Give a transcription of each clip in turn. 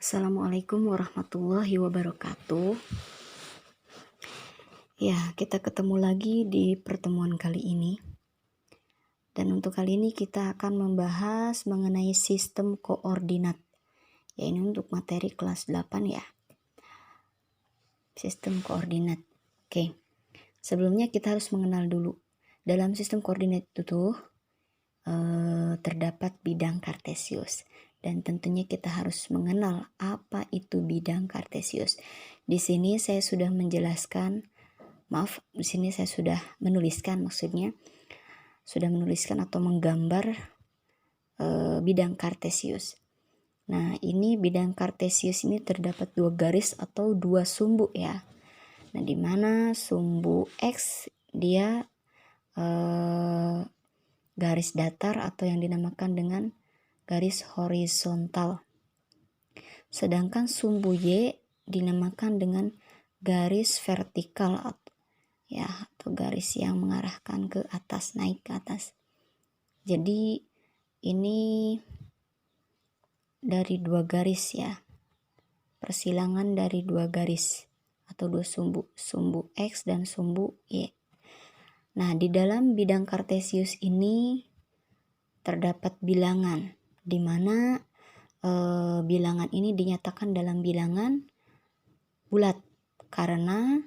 Assalamualaikum warahmatullahi wabarakatuh. Ya, kita ketemu lagi di pertemuan kali ini. Dan untuk kali ini kita akan membahas mengenai sistem koordinat. Ya, ini untuk materi kelas 8 ya. Sistem koordinat. Oke. Sebelumnya kita harus mengenal dulu. Dalam sistem koordinat itu terdapat bidang kartesius. Dan tentunya kita harus mengenal apa itu bidang kartesius. Di sini saya sudah menjelaskan, di sini saya sudah menuliskan atau menggambar bidang kartesius. Nah, ini bidang kartesius ini terdapat dua garis atau dua sumbu ya. Nah, di mana sumbu X dia garis datar atau yang dinamakan dengan garis horizontal. Sedangkan sumbu Y dinamakan dengan garis vertikal atau garis yang mengarahkan ke atas, naik ke atas. Jadi ini dari dua garis ya. Persilangan dari dua garis atau dua sumbu X dan sumbu Y. Nah, di dalam bidang kartesius ini terdapat bilangan, di mana bilangan ini dinyatakan dalam bilangan bulat karena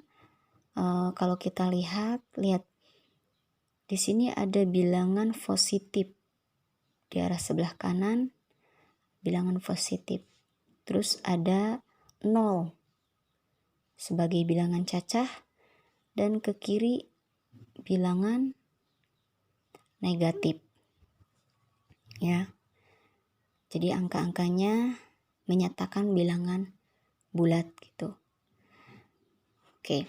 kalau kita lihat di sini ada bilangan positif di arah sebelah kanan, bilangan positif, terus ada 0 sebagai bilangan cacah dan ke kiri bilangan negatif ya. Jadi angka-angkanya menyatakan bilangan bulat gitu. Oke.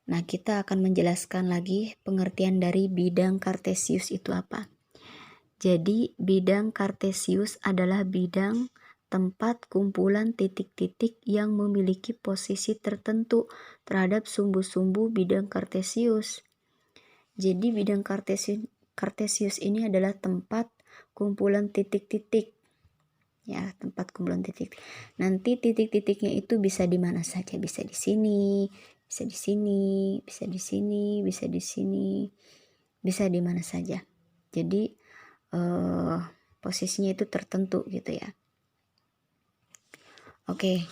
Nah, kita akan menjelaskan lagi pengertian dari bidang kartesius itu apa. Jadi, bidang kartesius adalah bidang tempat kumpulan titik-titik yang memiliki posisi tertentu terhadap sumbu-sumbu bidang kartesius. Jadi, bidang kartesius ini adalah tempat kumpulan titik-titik. Ya, tempat kumpulan titik. Nanti titik-titiknya itu bisa di mana saja, bisa di sini, bisa di sini, bisa di sini, bisa di sini, bisa di mana saja. Jadi posisinya itu tertentu gitu ya. Oke.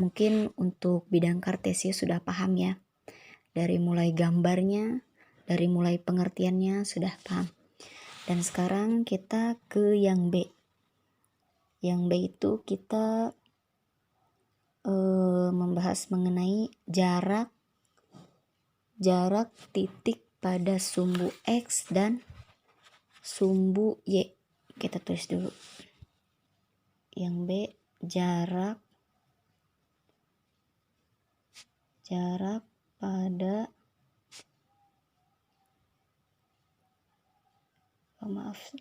Mungkin untuk bidang kartesius sudah paham ya. Dari mulai gambarnya, dari mulai pengertiannya sudah paham. Dan sekarang kita ke yang B. Yang B itu kita membahas mengenai jarak titik pada sumbu X dan sumbu Y. Kita tulis dulu. Yang B, jarak pada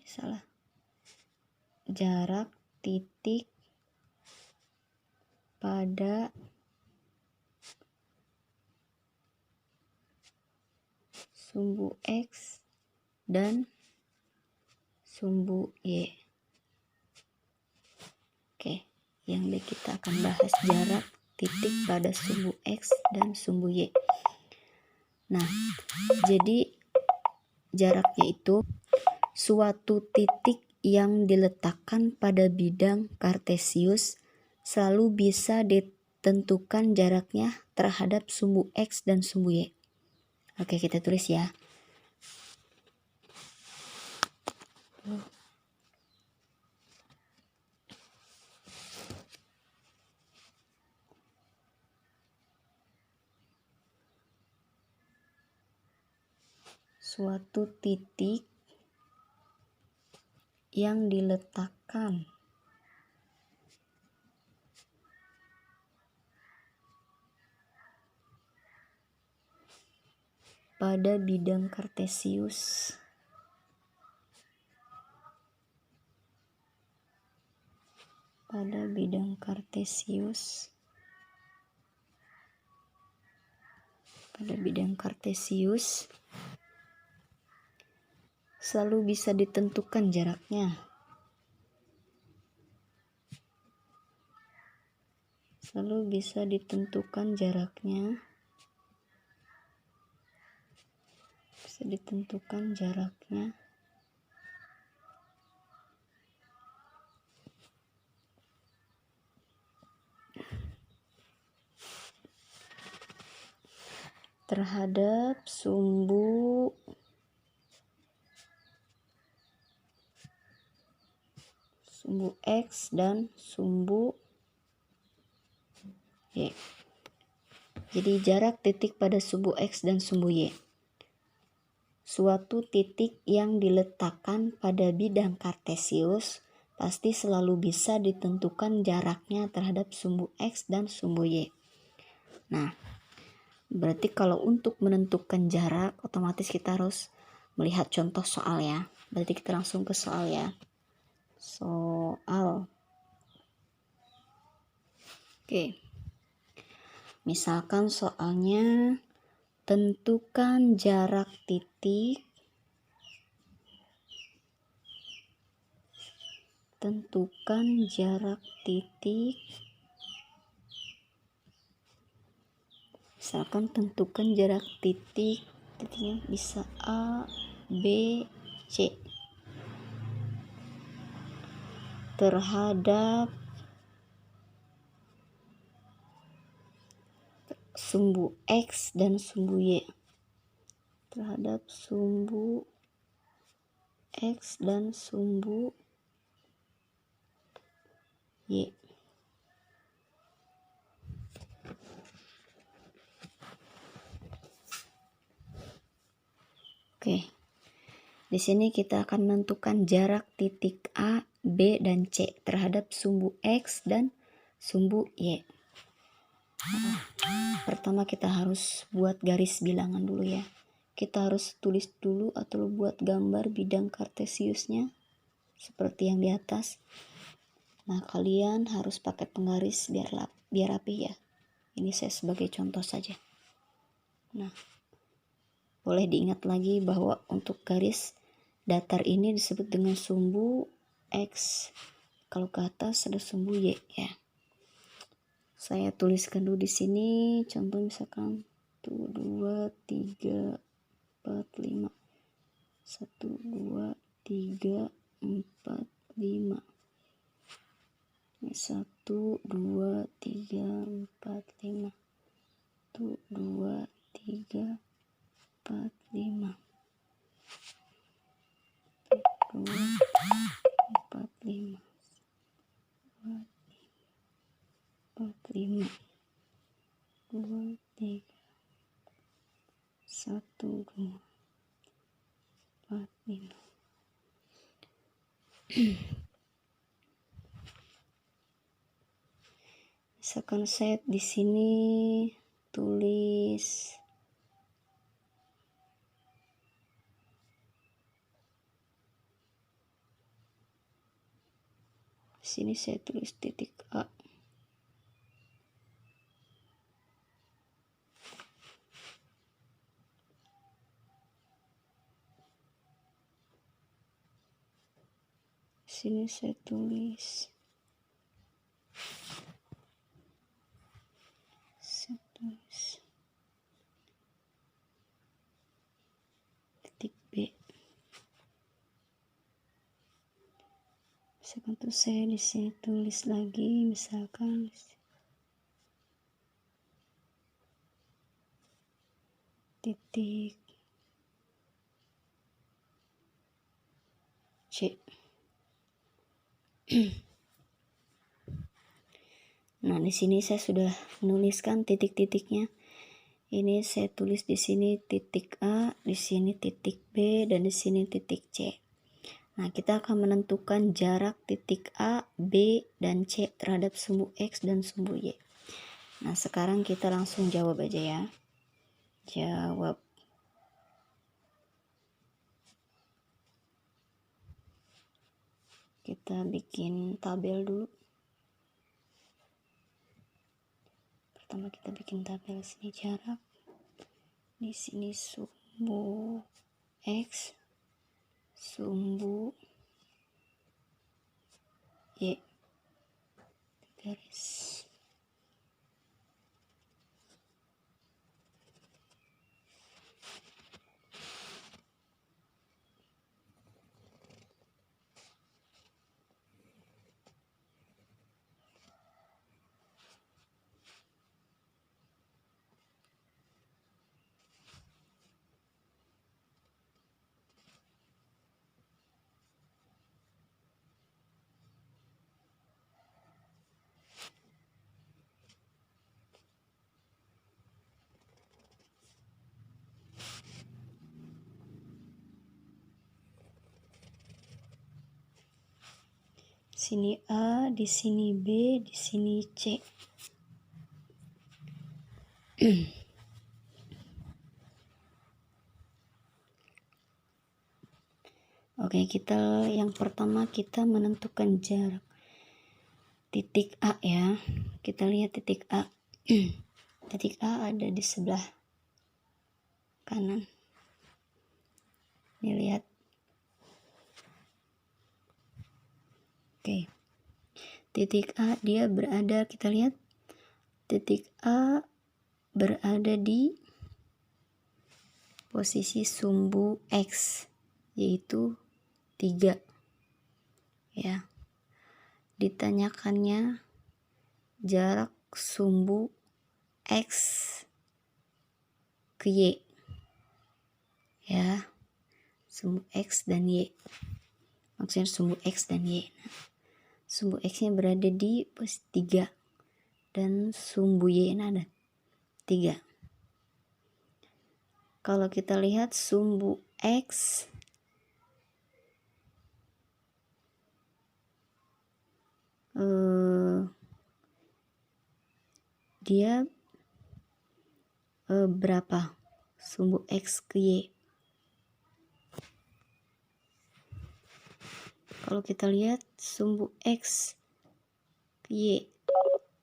salah. Jarak titik pada sumbu X dan sumbu Y. Oke, yang B kita akan bahas jarak titik pada sumbu X dan sumbu Y. Nah, jadi jaraknya itu suatu titik yang diletakkan pada bidang kartesius selalu bisa ditentukan jaraknya terhadap sumbu X dan sumbu Y. Oke, kita tulis ya. Suatu titik yang diletakkan pada bidang kartesius selalu bisa ditentukan jaraknya Lalu bisa ditentukan jaraknya. Terhadap sumbu X dan sumbu Y. Jadi jarak titik pada sumbu X dan sumbu Y. Suatu titik yang diletakkan pada bidang kartesius pasti selalu bisa ditentukan jaraknya terhadap sumbu X dan sumbu Y. Nah, berarti kalau untuk menentukan jarak, otomatis kita harus melihat contoh soal ya. Berarti kita langsung ke soal ya. Soal. Oke. Misalkan soalnya tentukan jarak titik misalkan tentukan jarak titiknya bisa A, B, C terhadap sumbu X dan sumbu Y. Terhadap sumbu X dan sumbu Y. Oke. Di sini kita akan menentukan jarak titik A, B, dan C terhadap sumbu X dan sumbu Y. Pertama kita harus buat garis bilangan dulu ya. Kita harus tulis dulu atau buat gambar bidang kartesiusnya seperti yang di atas. Nah, kalian harus pakai penggaris biar rapi ya. Ini saya sebagai contoh saja. Nah, boleh diingat lagi bahwa untuk garis datar ini disebut dengan sumbu X. Kalau ke atas ada sumbu Y ya. Saya tuliskan dulu di sini. Contoh misalkan 1, 2, 3, 4, 5. 1, 2, 3, 4, 5. 1, 2, 3, 4, 5. 1, 2, 3, 4, 5. 2, 4, 5. 2, 4, 5. 2, 3. 1, 2, 4, 5. Misalkan saya di sini tulis titik A. Sini saya tulis titik B. Misalkan tuh saya di sini tulis lagi misalkan titik C. Nah, di sini saya sudah menuliskan titik-titiknya. Ini saya tulis di sini titik A, di sini titik B, dan di sini titik C. Nah, kita akan menentukan jarak titik A, B, dan C terhadap sumbu X dan sumbu Y. Nah, sekarang kita langsung jawab aja ya. Jawab. Kita bikin tabel dulu. Pertama kita bikin tabel sini jarak. Di sini sumbu X, sumbu Y. Garis. sini A, di sini B, di sini C. Oke, yang pertama kita menentukan jarak titik A ya. Kita lihat titik A. Titik A ada di sebelah kanan. Ini lihat. Oke. Titik A dia berada, kita lihat. Titik A berada di posisi sumbu X, yaitu 3. Ya. Ditanyakannya jarak sumbu X ke Y. Ya. Sumbu X dan Y. Maksudnya sumbu X dan Y. Sumbu X-nya berada di posisi 3 dan sumbu Y-nya ada 3. Kalau kita lihat sumbu X dia berapa? Sumbu X ke Y. Kalau kita lihat sumbu X ke Y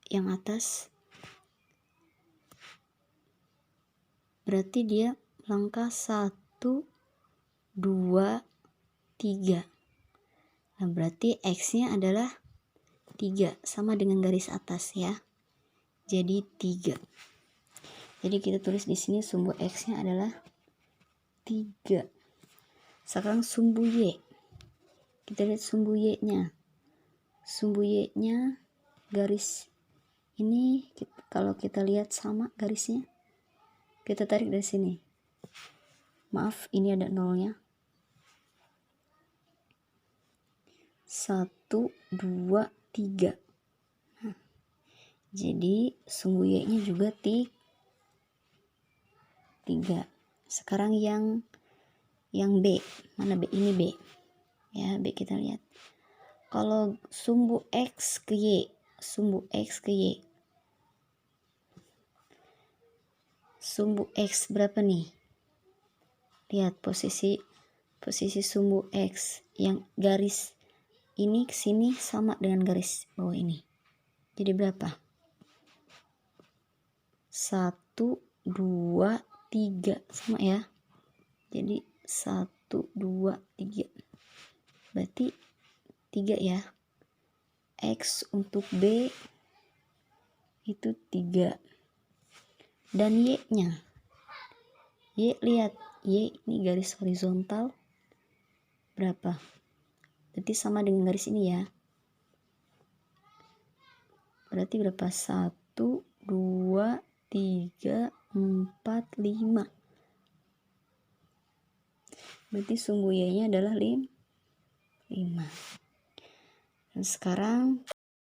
yang atas, berarti dia langkah 1, 2, 3. Nah, berarti X-nya adalah 3, sama dengan garis atas ya. Jadi 3. Jadi kita tulis di sini sumbu X-nya adalah 3. Sekarang sumbu Y. Kita lihat sumbu Y-nya. Sumbu Y-nya garis ini kalau kita lihat sama garisnya. Kita tarik dari sini. Maaf, ini ada nolnya. 1, 2, 3. Nah, jadi sumbu Y-nya juga 3. Sekarang yang B. Mana B? Ini B. Ya, B kita lihat. Kalau sumbu X ke Y. Sumbu X ke Y. Sumbu X berapa nih? Lihat posisi sumbu X. Yang garis ini ke sini sama dengan garis bawah ini. Jadi berapa? 1, 2, 3 sama ya. Jadi 1, 2, 3. Berarti 3 ya. X untuk B itu 3. Dan Y-nya. Y, lihat. Y ini garis horizontal berapa? Berarti sama dengan garis ini ya. Berarti berapa? 1, 2, 3, 4, 5. Berarti sumbu Y-nya adalah 5. Dan sekarang